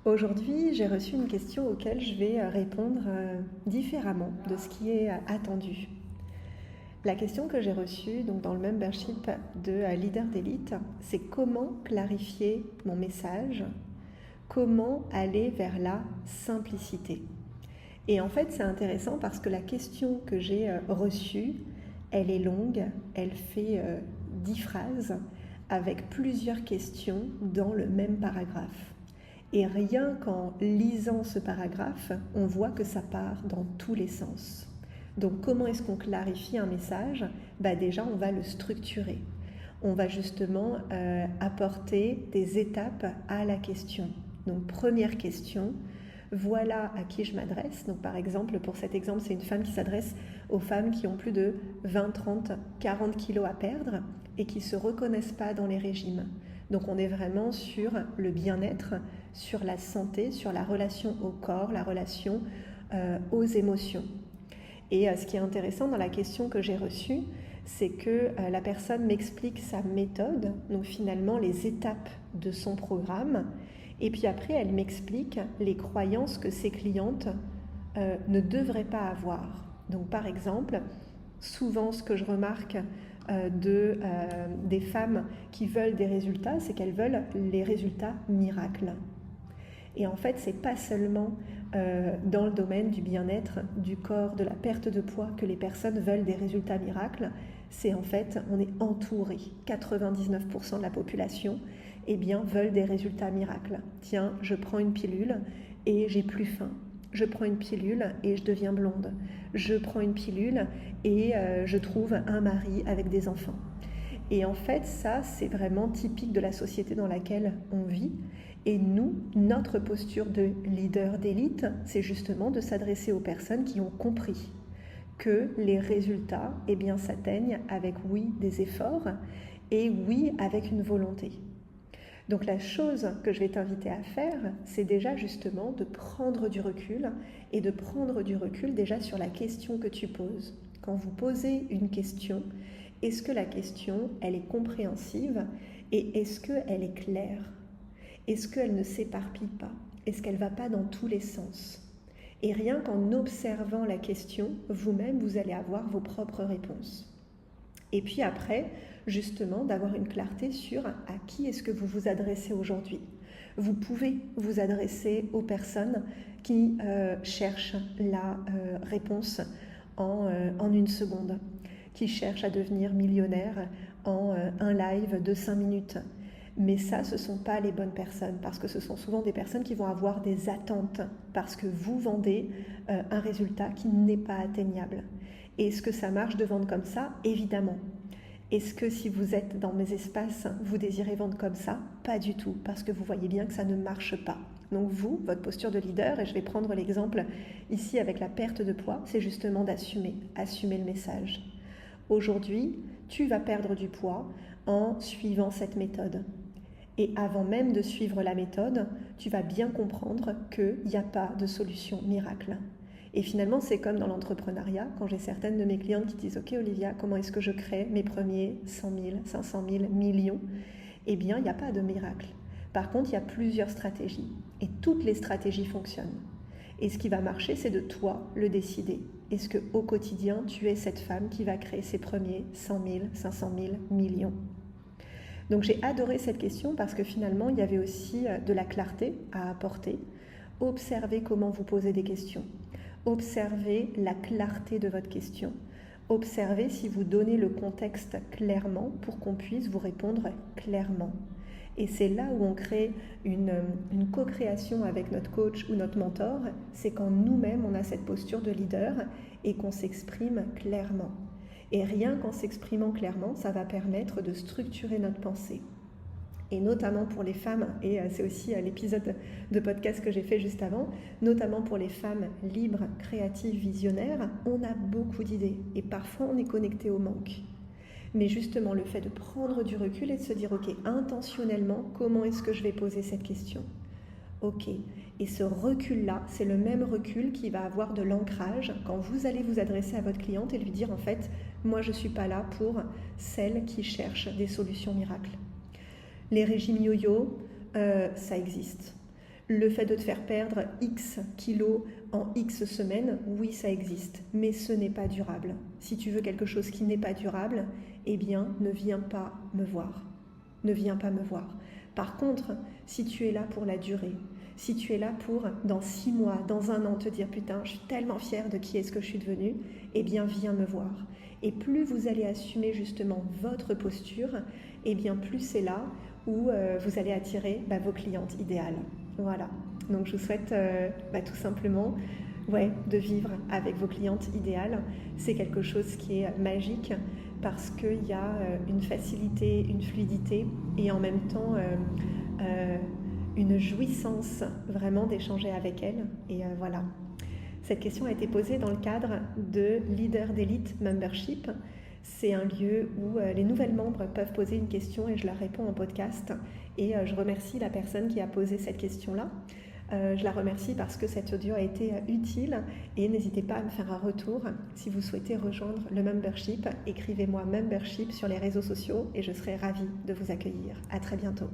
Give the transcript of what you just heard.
Aujourd'hui, j'ai reçu une question auquel je vais répondre différemment de ce qui est attendu. La question que j'ai reçue donc dans le membership de Leader d'Élite, c'est comment clarifier mon message, comment aller vers la simplicité. Et en fait, c'est intéressant parce que la question que j'ai reçue, elle est longue, elle fait 10 phrases avec plusieurs questions dans le même paragraphe. Et rien qu'en lisant ce paragraphe, on voit que ça part dans tous les sens. Donc comment est-ce qu'on clarifie un message ? Déjà, on va le structurer. On va justement apporter des étapes à la question. Donc première question, voilà à qui je m'adresse. Donc par exemple, pour cet exemple, c'est une femme qui s'adresse aux femmes qui ont plus de 20, 30, 40 kilos à perdre et qui ne se reconnaissent pas dans les régimes. Donc on est vraiment sur le bien-être, sur la santé, sur la relation au corps, la relation aux émotions. Et ce qui est intéressant dans la question que j'ai reçue, c'est que la personne m'explique sa méthode, donc finalement les étapes de son programme, et puis après elle m'explique les croyances que ses clientes ne devraient pas avoir. Donc par exemple, souvent ce que je remarque des femmes qui veulent des résultats, c'est qu'elles veulent les résultats miracles. Et en fait, c'est pas seulement dans le domaine du bien-être, du corps, de la perte de poids que les personnes veulent des résultats miracles. C'est en fait, on est entouré. 99% de la population veulent des résultats miracles. Tiens, je prends une pilule et j'ai plus faim. Je prends une pilule et je deviens blonde. Je prends une pilule et je trouve un mari avec des enfants. Et en fait, ça, c'est vraiment typique de la société dans laquelle on vit. Et nous, notre posture de leader d'élite, c'est justement de s'adresser aux personnes qui ont compris que les résultats s'atteignent avec, oui, des efforts et oui, avec une volonté. Donc la chose que je vais t'inviter à faire, c'est déjà justement de prendre du recul et de prendre du recul déjà sur la question que tu poses. Quand vous posez une question, est-ce que la question, elle est compréhensive et est-ce qu'elle est claire ? Est-ce qu'elle ne s'éparpille pas ? Est-ce qu'elle ne va pas dans tous les sens ? Et rien qu'en observant la question, vous-même, vous allez avoir vos propres réponses. Et puis après, justement, d'avoir une clarté sur à qui est-ce que vous vous adressez aujourd'hui. Vous pouvez vous adresser aux personnes qui cherchent la réponse en une seconde, qui cherchent à devenir millionnaire en un live de 5 minutes. Mais ça, ce ne sont pas les bonnes personnes, parce que ce sont souvent des personnes qui vont avoir des attentes, parce que vous vendez un résultat qui n'est pas atteignable. Et est-ce que ça marche de vendre comme ça ? Évidemment. Est-ce que si vous êtes dans mes espaces, vous désirez vendre comme ça ? Pas du tout, parce que vous voyez bien que ça ne marche pas. Donc vous, votre posture de leader, et je vais prendre l'exemple ici avec la perte de poids, c'est justement assumer le message. Aujourd'hui, tu vas perdre du poids en suivant cette méthode. Et avant même de suivre la méthode, tu vas bien comprendre qu'il n'y a pas de solution miracle. Et finalement, c'est comme dans l'entrepreneuriat, quand j'ai certaines de mes clientes qui disent « Ok Olivia, comment est-ce que je crée mes premiers 100 000, 500 000, millions ?» Eh bien, il n'y a pas de miracle. Par contre, il y a plusieurs stratégies. Et toutes les stratégies fonctionnent. Et ce qui va marcher, c'est de toi le décider. Est-ce qu'au quotidien, tu es cette femme qui va créer ses premiers 100 000, 500 000, millions ? Donc j'ai adoré cette question parce que finalement, il y avait aussi de la clarté à apporter. Observez comment vous posez des questions. Observez la clarté de votre question. Observez si vous donnez le contexte clairement pour qu'on puisse vous répondre clairement. Et c'est là où on crée une co-création avec notre coach ou notre mentor, c'est quand nous-mêmes on a cette posture de leader et qu'on s'exprime clairement. Et rien qu'en s'exprimant clairement, ça va permettre de structurer notre pensée. Et notamment pour les femmes, et c'est aussi l'épisode de podcast que j'ai fait juste avant, notamment pour les femmes libres, créatives, visionnaires, on a beaucoup d'idées et parfois on est connecté au manque. Mais justement, le fait de prendre du recul et de se dire « Ok, intentionnellement, comment est-ce que je vais poser cette question ?» Ok, et ce recul-là, c'est le même recul qui va avoir de l'ancrage quand vous allez vous adresser à votre cliente et lui dire en fait, moi je ne suis pas là pour celles qui cherchent des solutions miracles. Les régimes yo-yo, ça existe. Le fait de te faire perdre X kilos en X semaines, oui, ça existe, mais ce n'est pas durable. Si tu veux quelque chose qui n'est pas durable, eh bien, ne viens pas me voir. Ne viens pas me voir. Par contre, si tu es là pour la durée, si tu es là pour, dans 6 mois, dans 1 an, te dire « Putain, je suis tellement fière de qui est-ce que je suis devenue », eh bien, viens me voir. Et plus vous allez assumer justement votre posture, eh bien, plus c'est là où vous allez attirer vos clientes idéales. Voilà. Donc, je vous souhaite tout simplement de vivre avec vos clientes idéales. C'est quelque chose qui est magique parce qu'il y a une facilité, une fluidité et en même temps une jouissance vraiment d'échanger avec elles. Et voilà. Cette question a été posée dans le cadre de Leader d'Elite Membership. C'est un lieu où les nouvelles membres peuvent poser une question et je leur réponds en podcast. Et je remercie la personne qui a posé cette question-là. Je la remercie parce que cet audio a été utile et n'hésitez pas à me faire un retour. Si vous souhaitez rejoindre le membership, écrivez-moi membership sur les réseaux sociaux et je serai ravie de vous accueillir. À très bientôt.